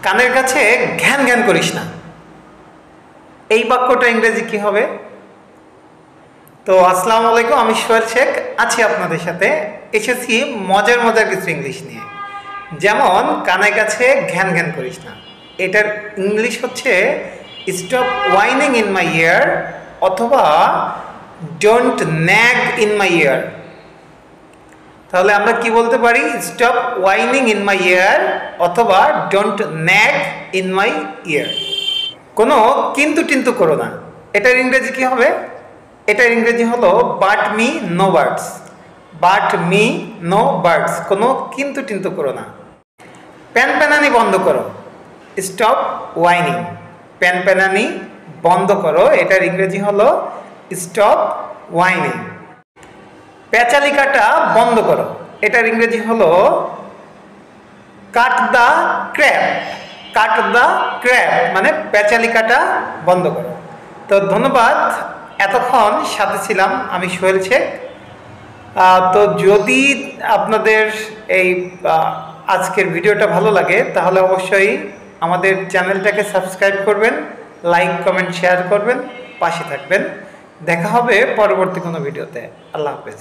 কানের কাছে ঘ্যান ঘ্যান করিস না, এই বাক্যটা ইংরেজি কি হবে? তো আসসালামু আলাইকুম, আমি সোহেল শেখ আছি আপনাদের সাথে। এসেছি মজার মজার কিছু ইংলিশ নিয়ে। যেমন কানের কাছে ঘ্যান ঘ্যান করিস না, এটার ইংলিশ হচ্ছে স্টপ ওয়াইনিং ইন মাই ইয়ার, অথবা ডোন্ট ন্যাগ ইন মাই ইয়ার। তাহলে আমরা কি বলতে পারি? স্টপ ওয়াইনিং ইন মাই ইয়ার অথবা ডোন্ট ন্যাগ ইন মাই ইয়ার। কোনো কিন্তু টিন্তু করো না, এটার ইংরেজি কি হবে? এটার ইংরেজি হলো but me no birds. But me no birds, কোনো কিন্তু টিন্তু করো না। প্যানপ্যানানি বন্ধ করো, স্টপ ওয়াইনিং। প্যানপ্যানানি বন্ধ করো, এটার ইংরেজি হলো স্টপ ওয়াইনিং। পেঁচালি কাটা বন্ধ করো, এটার ইংরেজি হলো cut the crap. Cut the crap মানে পেঁচালি কাটা বন্ধ করো। তো ধন্যবাদ, এতক্ষণ সাথে ছিলাম আমি সোহেল শেখ। তো যদি আপনাদের এই আজকের ভিডিওটা ভালো লাগে তাহলে অবশ্যই আমাদের চ্যানেলটাকে সাবস্ক্রাইব করবেন, লাইক কমেন্ট শেয়ার করবেন, পাশে থাকবেন। দেখা হবে পরবর্তী কোনো ভিডিওতে। আল্লাহ হাফেজ।